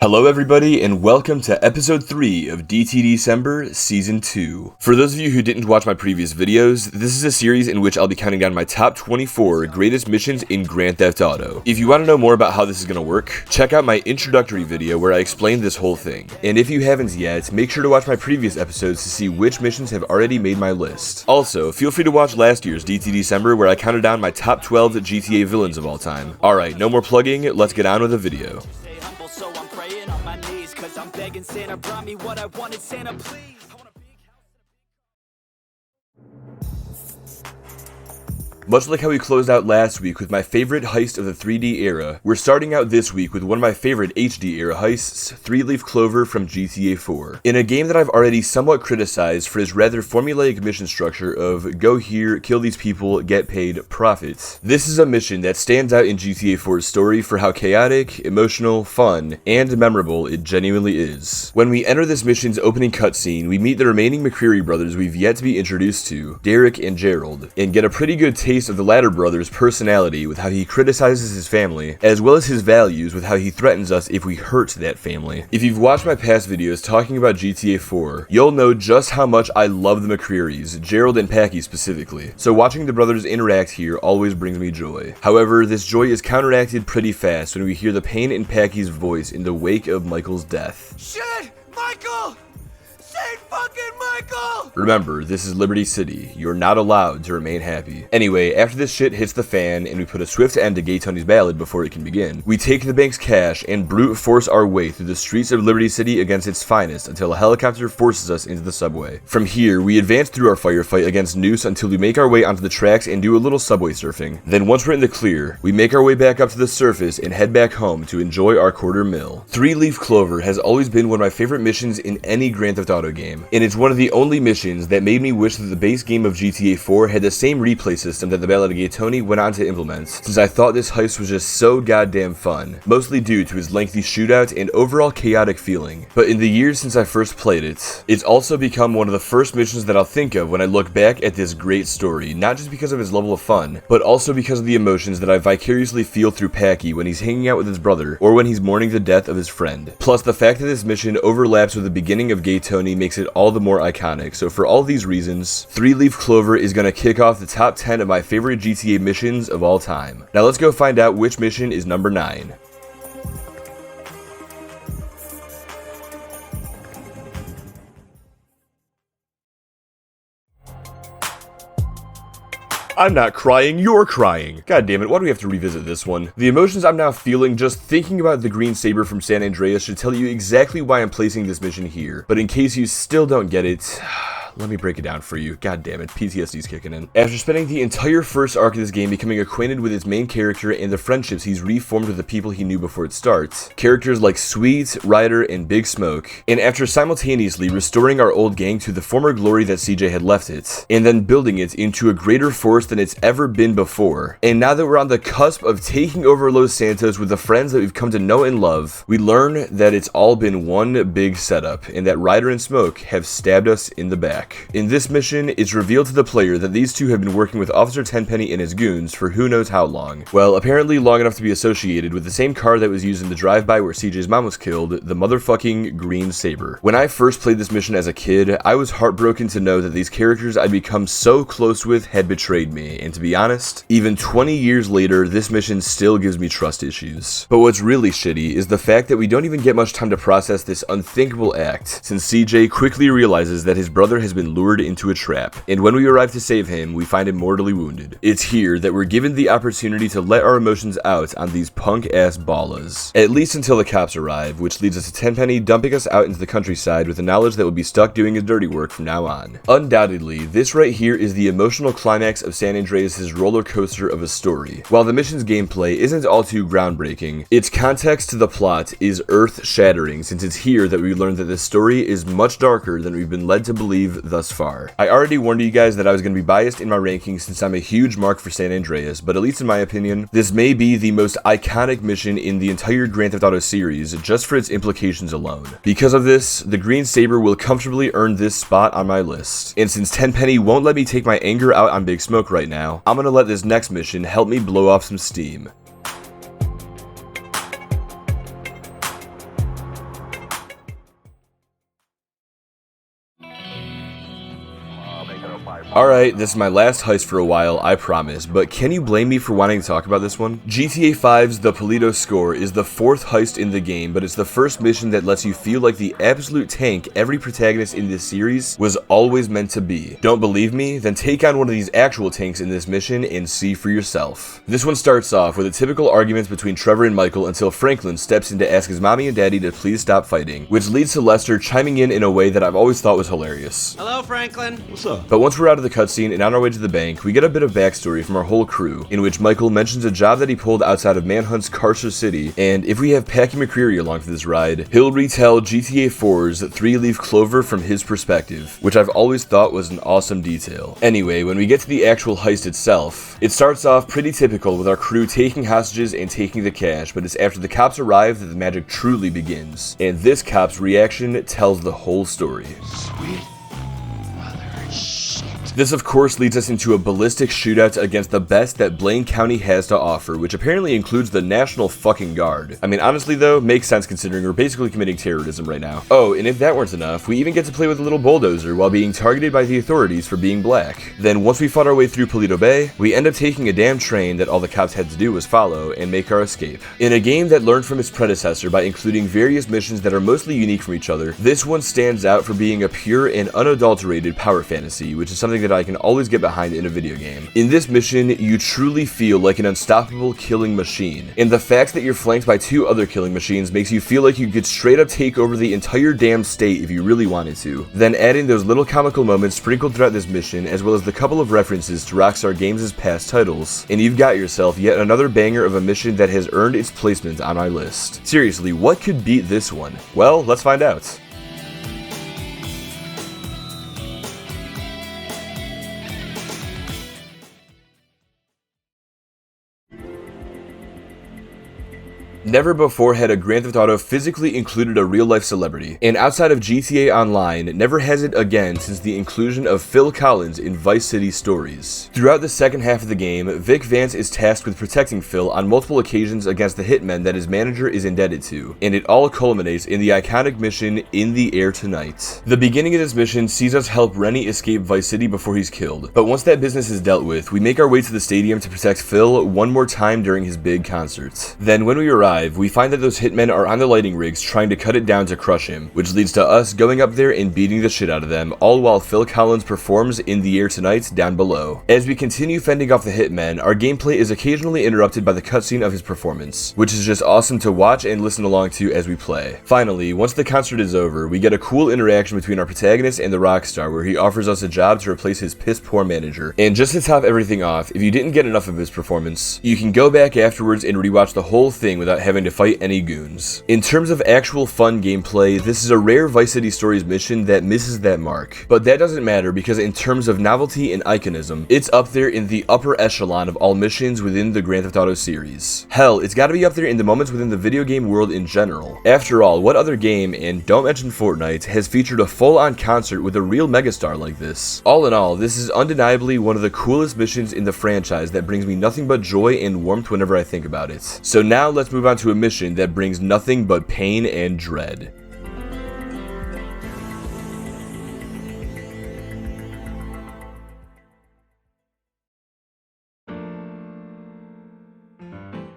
Hello everybody, and welcome to episode 3 of DTDcember Season 2. For those of you who didn't watch my previous videos, this is a series in which I'll be counting down my top 24 greatest missions in Grand Theft Auto. If you want to know more about how this is going to work, check out my introductory video where I explain this whole thing. And if you haven't yet, make sure to watch my previous episodes to see which missions have already made my list. Also, feel free to watch last year's DTDcember where I counted down my top 12 GTA villains of all time. Alright, no more plugging, let's get on with the video. So I'm praying on my knees, cause I'm begging Santa brought me what I wanted, Santa please. Much like how we closed out last week with my favorite heist of the 3D era, we're starting out this week with one of my favorite HD era heists, 3-Leaf Clover from GTA 4. In a game that I've already somewhat criticized for its rather formulaic mission structure of go here, kill these people, get paid, profit, this is a mission that stands out in GTA 4's story for how chaotic, emotional, fun, and memorable it genuinely is. When we enter this mission's opening cutscene, we meet the remaining McCreary brothers we've yet to be introduced to, Derek and Gerald, and get a pretty good taste of the latter brother's personality with how he criticizes his family, as well as his values with how he threatens us if we hurt that family. If you've watched my past videos talking about GTA 4, you'll know just how much I love the McCrearys, Gerald and Packy specifically, so watching the brothers interact here always brings me joy. However, this joy is counteracted pretty fast when we hear the pain in Packy's voice in the wake of Michael's death. Shit! Michael! Saint fucking Michael! Remember, this is Liberty City. You're not allowed to remain happy. Anyway, after this shit hits the fan and we put a swift end to Gay Tony's ballad before it can begin, we take the bank's cash and brute force our way through the streets of Liberty City against its finest until a helicopter forces us into the subway. From here, we advance through our firefight against Noose until we make our way onto the tracks and do a little subway surfing. Then once we're in the clear, we make our way back up to the surface and head back home to enjoy our quarter mil. 3-Leaf Clover has always been one of my favorite missions in any Grand Theft Auto game, and it's one of the only missions that made me wish that the base game of GTA 4 had the same replay system that the Ballad of Gay Tony went on to implement, since I thought this heist was just so goddamn fun, mostly due to his lengthy shootout and overall chaotic feeling. But in the years since I first played it, it's also become one of the first missions that I'll think of when I look back at this great story, not just because of his level of fun, but also because of the emotions that I vicariously feel through Packy when he's hanging out with his brother, or when he's mourning the death of his friend. Plus, the fact that this mission overlaps with the beginning of Gay Tony makes it all the more iconic, so for all these reasons, 3-Leaf Clover is going to kick off the top 10 of my favorite GTA missions of all time. Now let's go find out which mission is number 9. I'm not crying, you're crying. God damn it, why do we have to revisit this one? The emotions I'm now feeling just thinking about the green saber from San Andreas should tell you exactly why I'm placing this mission here. But in case you still don't get it, let me break it down for you. God damn it, PTSD's kicking in. After spending the entire first arc of this game becoming acquainted with its main character and the friendships he's reformed with the people he knew before it starts, characters like Sweet, Ryder, and Big Smoke, and after simultaneously restoring our old gang to the former glory that CJ had left it, and then building it into a greater force than it's ever been before, and now that we're on the cusp of taking over Los Santos with the friends that we've come to know and love, we learn that it's all been one big setup, and that Ryder and Smoke have stabbed us in the back. In this mission, it's revealed to the player that these two have been working with Officer Tenpenny and his goons for who knows how long. Well, apparently long enough to be associated with the same car that was used in the drive-by where CJ's mom was killed, the motherfucking Green Saber. When I first played this mission as a kid, I was heartbroken to know that these characters I'd become so close with had betrayed me, and to be honest, even 20 years later, this mission still gives me trust issues. But what's really shitty is the fact that we don't even get much time to process this unthinkable act, since CJ quickly realizes that his brother has been lured into a trap, and when we arrive to save him, we find him mortally wounded. It's here that we're given the opportunity to let our emotions out on these punk-ass ballas. At least until the cops arrive, which leads us to Tenpenny dumping us out into the countryside with the knowledge that we'll be stuck doing his dirty work from now on. Undoubtedly, this right here is the emotional climax of San Andreas' roller coaster of a story. While the mission's gameplay isn't all too groundbreaking, its context to the plot is earth-shattering, since it's here that we learn that this story is much darker than we've been led to believe thus far. I already warned you guys that I was going to be biased in my rankings since I'm a huge mark for San Andreas, but at least in my opinion, this may be the most iconic mission in the entire Grand Theft Auto series just for its implications alone. Because of this, the Green Saber will comfortably earn this spot on my list. And since Tenpenny won't let me take my anger out on Big Smoke right now, I'm gonna let this next mission help me blow off some steam. Alright, this is my last heist for a while, I promise, but can you blame me for wanting to talk about this one? GTA 5's The Polito Score is the 4th heist in the game, but it's the first mission that lets you feel like the absolute tank every protagonist in this series was always meant to be. Don't believe me? Then take on one of these actual tanks in this mission and see for yourself. This one starts off with a typical argument between Trevor and Michael until Franklin steps in to ask his mommy and daddy to please stop fighting, which leads to Lester chiming in a way that I've always thought was hilarious. Hello, Franklin. What's up? But once we're out of the cutscene and on our way to the bank, we get a bit of backstory from our whole crew, in which Michael mentions a job that he pulled outside of Manhunt's Carcer City, and if we have Packy McCreary along for this ride, he'll retell GTA 4's 3-leaf clover from his perspective, which I've always thought was an awesome detail. Anyway, when we get to the actual heist itself, it starts off pretty typical with our crew taking hostages and taking the cash, but it's after the cops arrive that the magic truly begins, and this cop's reaction tells the whole story. Sweet mother shit. This of course leads us into a ballistic shootout against the best that Blaine County has to offer, which apparently includes the National fucking Guard. I mean, honestly though, makes sense considering we're basically committing terrorism right now. Oh, and if that weren't enough, we even get to play with a little bulldozer while being targeted by the authorities for being black. Then once we fought our way through Polito Bay, we end up taking a damn train that all the cops had to do was follow and make our escape. In a game that learned from its predecessor by including various missions that are mostly unique from each other, this one stands out for being a pure and unadulterated power fantasy, which is something that I can always get behind in a video game. In this mission, you truly feel like an unstoppable killing machine, and the fact that you're flanked by 2 other killing machines makes you feel like you could straight up take over the entire damn state if you really wanted to. Then add in those little comical moments sprinkled throughout this mission, as well as the couple of references to Rockstar Games' past titles, and you've got yourself yet another banger of a mission that has earned its placement on our list. Seriously, what could beat this one? Well, let's find out. Never before had a Grand Theft Auto physically included a real-life celebrity, and outside of GTA Online, never has it again since the inclusion of Phil Collins in Vice City Stories. Throughout the second half of the game, Vic Vance is tasked with protecting Phil on multiple occasions against the hitmen that his manager is indebted to, and it all culminates in the iconic mission In the Air Tonight. The beginning of this mission sees us help Rennie escape Vice City before he's killed, but once that business is dealt with, we make our way to the stadium to protect Phil one more time during his big concert. Then when we arrive, we find that those hitmen are on the lighting rigs trying to cut it down to crush him, which leads to us going up there and beating the shit out of them, all while Phil Collins performs In the Air Tonight down below. As we continue fending off the hitmen, our gameplay is occasionally interrupted by the cutscene of his performance, which is just awesome to watch and listen along to as we play. Finally, once the concert is over, we get a cool interaction between our protagonist and the Rockstar where he offers us a job to replace his piss-poor manager. And just to top everything off, if you didn't get enough of his performance, you can go back afterwards and rewatch the whole thing without having to fight any goons. In terms of actual fun gameplay, this is a rare Vice City Stories mission that misses that mark. But that doesn't matter because in terms of novelty and iconism, it's up there in the upper echelon of all missions within the Grand Theft Auto series. Hell, it's gotta be up there in the moments within the video game world in general. After all, what other game, and don't mention Fortnite, has featured a full-on concert with a real megastar like this? All in all, this is undeniably one of the coolest missions in the franchise that brings me nothing but joy and warmth whenever I think about it. So now let's move on to a mission that brings nothing but pain and dread.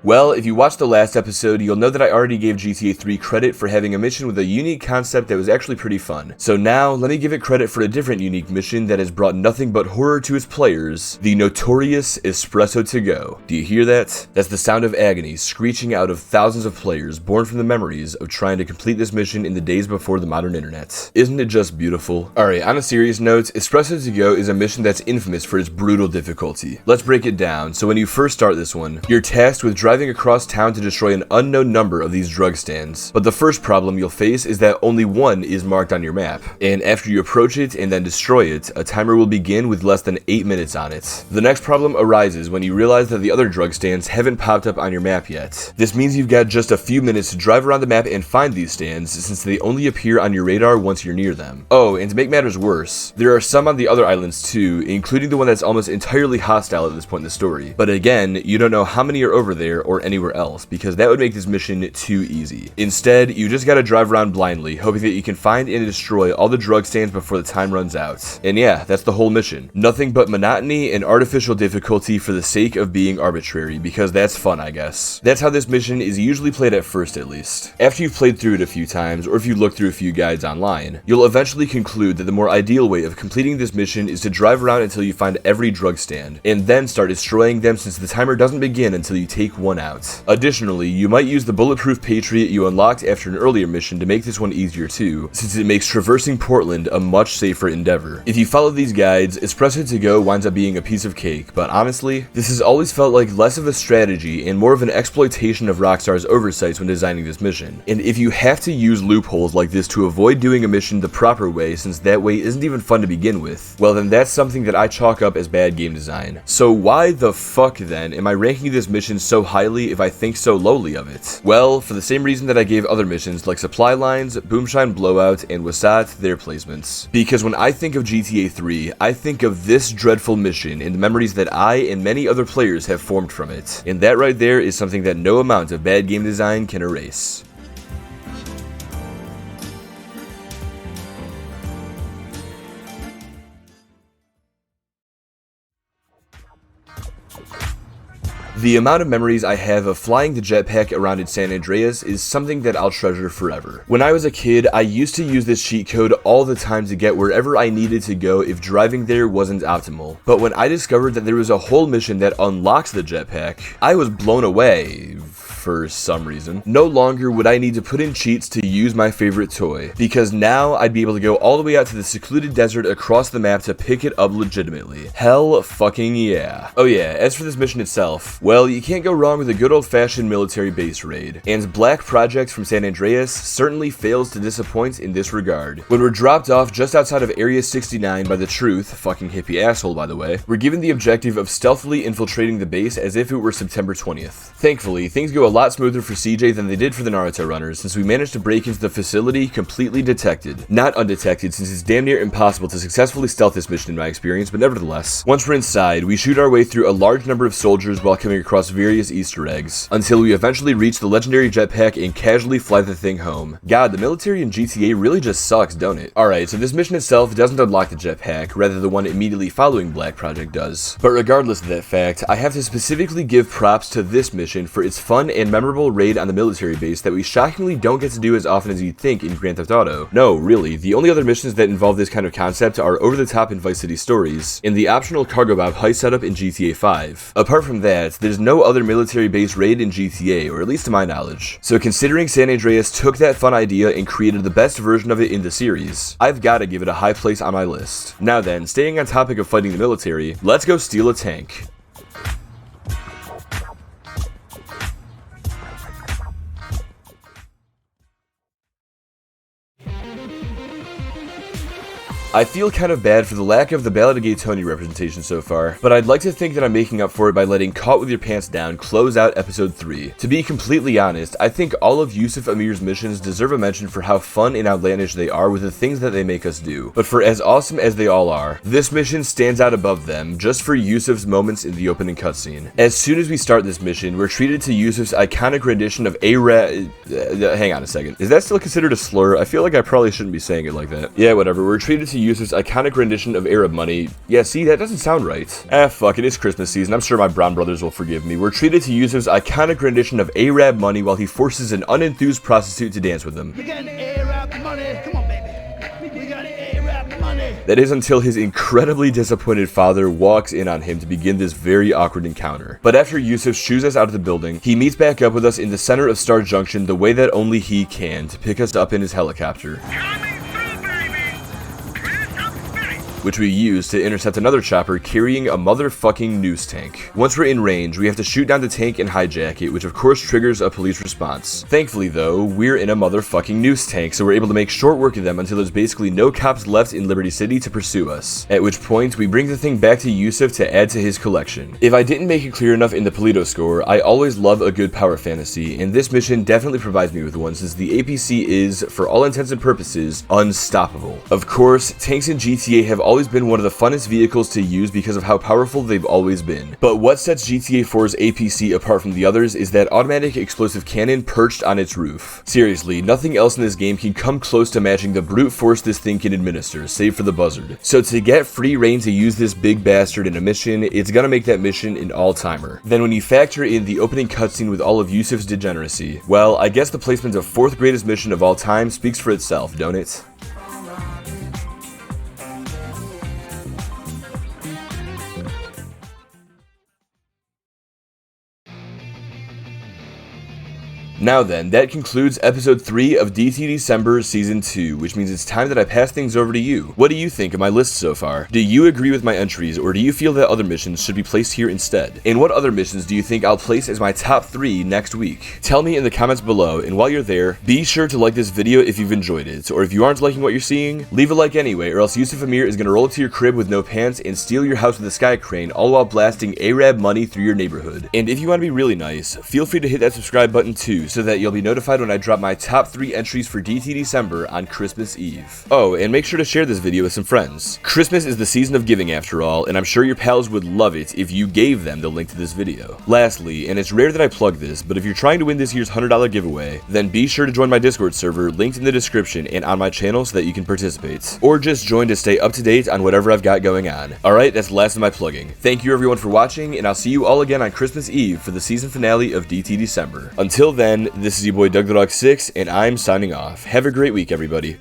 Well, if you watched the last episode, you'll know that I already gave GTA 3 credit for having a mission with a unique concept that was actually pretty fun. So now, let me give it credit for a different unique mission that has brought nothing but horror to its players, the notorious Espresso to Go. Do you hear that? That's the sound of agony screeching out of thousands of players born from the memories of trying to complete this mission in the days before the modern internet. Isn't it just beautiful? Alright, on a serious note, Espresso to Go is a mission that's infamous for its brutal difficulty. Let's break it down. So when you first start this one, you're tasked with driving across town to destroy an unknown number of these drug stands. But the first problem you'll face is that only one is marked on your map, and after you approach it and then destroy it, a timer will begin with less than 8 minutes on it. The next problem arises when you realize that the other drug stands haven't popped up on your map yet. This means you've got just a few minutes to drive around the map and find these stands, since they only appear on your radar once you're near them. Oh, and to make matters worse, there are some on the other islands too, including the one that's almost entirely hostile at this point in the story. But again, you don't know how many are over there there or anywhere else, because that would make this mission too easy. Instead, you just gotta drive around blindly, hoping that you can find and destroy all the drug stands before the time runs out. And yeah, that's the whole mission. Nothing but monotony and artificial difficulty for the sake of being arbitrary, because that's fun, I guess. That's how this mission is usually played at first, at least. After you've played through it a few times, or if you look through a few guides online, you'll eventually conclude that the more ideal way of completing this mission is to drive around until you find every drug stand, and then start destroying them since the timer doesn't begin until you take one out. Additionally, you might use the Bulletproof Patriot you unlocked after an earlier mission to make this one easier too, since it makes traversing Portland a much safer endeavor. If you follow these guides, Espresso to Go winds up being a piece of cake, but honestly, this has always felt like less of a strategy and more of an exploitation of Rockstar's oversights when designing this mission. And if you have to use loopholes like this to avoid doing a mission the proper way, since that way isn't even fun to begin with, well then that's something that I chalk up as bad game design. So why the fuck then am I ranking this mission so highly if I think so lowly of it? Well, for the same reason that I gave other missions like Supply Lines, Boomshine Blowout, and Wasat their placements. Because when I think of GTA 3, I think of this dreadful mission and the memories that I and many other players have formed from it. And that right there is something that no amount of bad game design can erase. The amount of memories I have of flying the jetpack around in San Andreas is something that I'll treasure forever. When I was a kid, I used to use this cheat code all the time to get wherever I needed to go if driving there wasn't optimal. But when I discovered that there was a whole mission that unlocks the jetpack, I was blown away. For some reason. No longer would I need to put in cheats to use my favorite toy, because now I'd be able to go all the way out to the secluded desert across the map to pick it up legitimately. Hell fucking yeah. Oh yeah, as for this mission itself, well, you can't go wrong with a good old-fashioned military base raid, and Black Project from San Andreas certainly fails to disappoint in this regard. When we're dropped off just outside of Area 69 by the Truth, fucking hippie asshole by the way, we're given the objective of stealthily infiltrating the base as if it were September 20th. Thankfully, things go a lot smoother for CJ than they did for the Naruto runners, since we managed to break into the facility completely detected. Not undetected, since it's damn near impossible to successfully stealth this mission in my experience, but nevertheless. Once we're inside, we shoot our way through a large number of soldiers while coming across various Easter eggs, until we eventually reach the legendary jetpack and casually fly the thing home. God, the military in GTA really just sucks, don't it? Alright, so this mission itself doesn't unlock the jetpack, rather the one immediately following Black Project does. But regardless of that fact, I have to specifically give props to this mission for its fun and memorable raid on the military base that we shockingly don't get to do as often as you'd think in Grand Theft Auto. No, really, the only other missions that involve this kind of concept are Over the Top in Vice City Stories, and the optional Cargo Bob heist setup in GTA 5. Apart from that, there's no other military base raid in GTA, or at least to my knowledge. So considering San Andreas took that fun idea and created the best version of it in the series, I've gotta give it a high place on my list. Now then, staying on topic of fighting the military, let's go steal a tank. I feel kind of bad for the lack of the Ballad of Gay Tony representation so far, but I'd like to think that I'm making up for it by letting Caught With Your Pants Down close out episode 3. To be completely honest, I think all of Yusuf Amir's missions deserve a mention for how fun and outlandish they are with the things that they make us do. But for as awesome as they all are, this mission stands out above them just for Yusuf's moments in the opening cutscene. As soon as we start this mission, we're treated to Yusuf's iconic rendition of hang on a second. Is that still considered a slur? I feel like I probably shouldn't be saying it like that. Yeah, whatever. We're treated to Yusuf's iconic rendition of Arab Money. Yeah, see, that doesn't sound right. Fuck it, it's Christmas season. I'm sure my brown brothers will forgive me. We're treated to Yusuf's iconic rendition of Arab Money while he forces an unenthused prostitute to dance with him. We got Arab money. Come on, baby. We got Arab money. That is until his incredibly disappointed father walks in on him to begin this very awkward encounter. But after Yusuf shoos us out of the building, he meets back up with us in the center of Star Junction the way that only he can to pick us up in his helicopter, which we use to intercept another chopper carrying a motherfucking noose tank. Once we're in range, we have to shoot down the tank and hijack it, which of course triggers a police response. Thankfully though, we're in a motherfucking noose tank, so we're able to make short work of them until there's basically no cops left in Liberty City to pursue us. At which point, we bring the thing back to Yusuf to add to his collection. If I didn't make it clear enough in the Polito score, I always love a good power fantasy, and this mission definitely provides me with one since the APC is, for all intents and purposes, unstoppable. Of course, tanks in GTA have always been one of the funnest vehicles to use because of how powerful they've always been. But what sets GTA 4's APC apart from the others is that automatic explosive cannon perched on its roof. Seriously, nothing else in this game can come close to matching the brute force this thing can administer, save for the buzzard. So to get free reign to use this big bastard in a mission, it's gonna make that mission an all-timer. Then when you factor in the opening cutscene with all of Yusuf's degeneracy, well, I guess the placement of 4th greatest mission of all time speaks for itself, don't it? Now then, that concludes episode 3 of DTDcember Season 2, which means it's time that I pass things over to you. What do you think of my list so far? Do you agree with my entries, or do you feel that other missions should be placed here instead? And what other missions do you think I'll place as my top 3 next week? Tell me in the comments below, and while you're there, be sure to like this video if you've enjoyed it, or if you aren't liking what you're seeing, leave a like anyway, or else Yusuf Amir is gonna roll up to your crib with no pants and steal your house with a sky crane, all while blasting Arab money through your neighborhood. And if you want to be really nice, feel free to hit that subscribe button too, so that you'll be notified when I drop my top 3 entries for DTDcember on Christmas Eve. Oh, and make sure to share this video with some friends. Christmas is the season of giving after all, and I'm sure your pals would love it if you gave them the link to this video. Lastly, and it's rare that I plug this, but if you're trying to win this year's $100 giveaway, then be sure to join my Discord server linked in the description and on my channel so that you can participate. Or just join to stay up to date on whatever I've got going on. Alright, that's the last of my plugging. Thank you everyone for watching, and I'll see you all again on Christmas Eve for the season finale of DTDcember. Until then, this is your boy Doug the Dog 6, and I'm signing off. Have a great week, everybody.